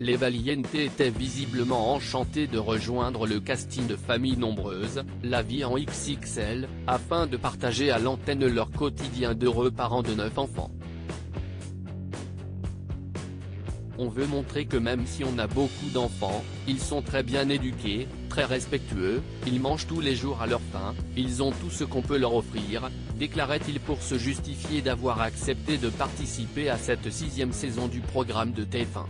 Les Valiente étaient visiblement enchantés de rejoindre le casting de Famille Nombreuse, La Vie en XXL, afin de partager à l'antenne leur quotidien d'heureux parents de 9 enfants. On veut montrer que même si on a beaucoup d'enfants, ils sont très bien éduqués, très respectueux, ils mangent tous les jours à leur faim, ils ont tout ce qu'on peut leur offrir, déclarait-il pour se justifier d'avoir accepté de participer à cette 6e saison du programme de TF1.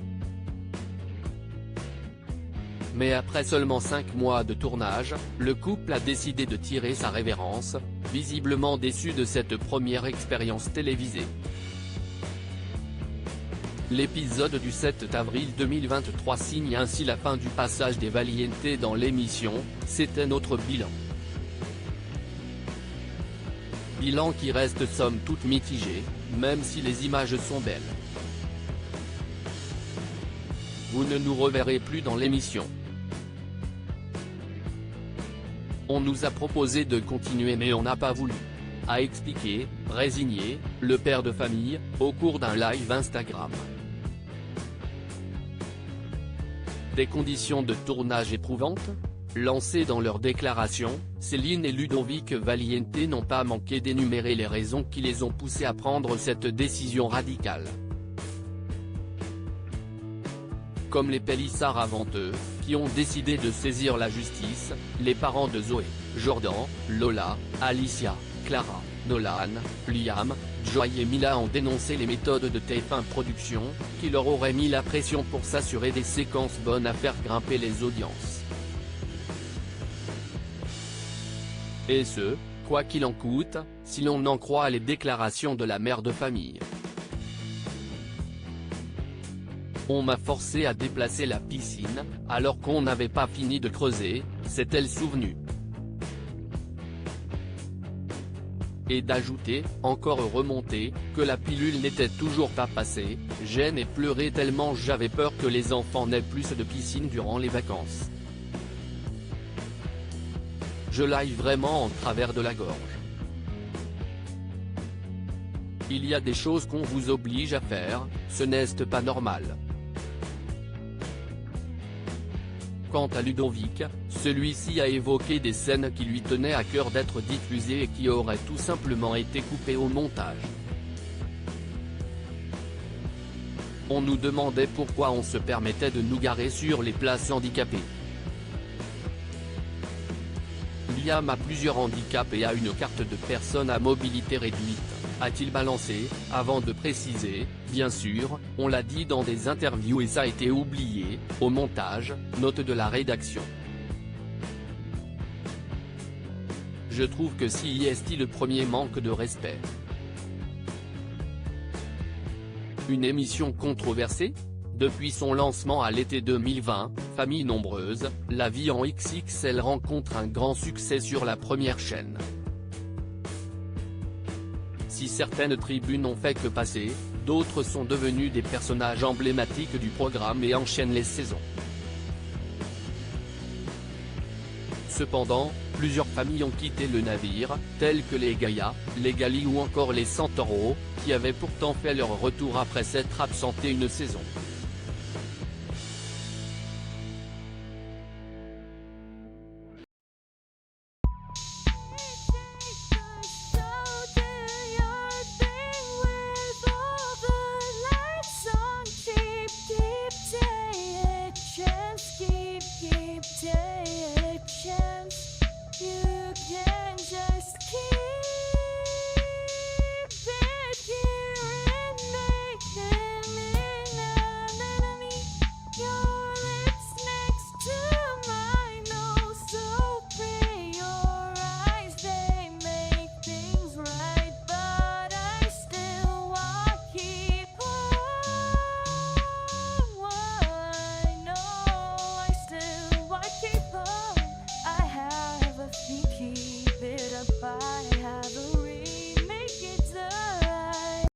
Mais après seulement 5 mois de tournage, le couple a décidé de tirer sa révérence, visiblement déçu de cette première expérience télévisée. L'épisode du 7 avril 2023 signe ainsi la fin du passage des Valiente dans l'émission, c'était notre bilan. Bilan qui reste somme toute mitigé, même si les images sont belles. Vous ne nous reverrez plus dans l'émission. On nous a proposé de continuer mais on n'a pas voulu. A expliqué, résigné, le père de famille, au cours d'un live Instagram. Des conditions de tournage éprouvantes ? Lancées dans leur déclaration, Céline et Ludovic Valiente n'ont pas manqué d'énumérer les raisons qui les ont poussés à prendre cette décision radicale. Comme les Pélissard avant eux, qui ont décidé de saisir la justice, les parents de Zoé, Jordan, Lola, Alicia, Clara, Nolan, Liam, Joy et Mila ont dénoncé les méthodes de TF1 Productions, qui leur auraient mis la pression pour s'assurer des séquences bonnes à faire grimper les audiences. Et ce, quoi qu'il en coûte, si l'on en croit les déclarations de la mère de famille. On m'a forcé à déplacer la piscine, alors qu'on n'avait pas fini de creuser, s'est-elle souvenue. Et d'ajouter, encore remonté, que la pilule n'était toujours pas passée, gêne et pleurait tellement j'avais peur que les enfants n'aient plus de piscine durant les vacances. Je l'aille vraiment en travers de la gorge. Il y a des choses qu'on vous oblige à faire, ce n'est pas normal. Quant à Ludovic, celui-ci a évoqué des scènes qui lui tenaient à cœur d'être diffusées et qui auraient tout simplement été coupées au montage. On nous demandait pourquoi on se permettait de nous garer sur les places handicapées. Liam a plusieurs handicaps et a une carte de personne à mobilité réduite, a-t-il balancé, avant de préciser, bien sûr, on l'a dit dans des interviews et ça a été oublié, au montage, note de la rédaction. Je trouve que si est le premier manque de respect. Une émission controversée ? Depuis son lancement à l'été 2020, Famille Nombreuse, La Vie en XXL rencontre un grand succès sur la première chaîne. Si certaines tribunes ont fait que passer, d'autres sont devenus des personnages emblématiques du programme et enchaînent les saisons. Cependant, plusieurs familles ont quitté le navire, telles que les Gaïa, les Gali ou encore les Santoro, qui avaient pourtant fait leur retour après s'être absentés une saison.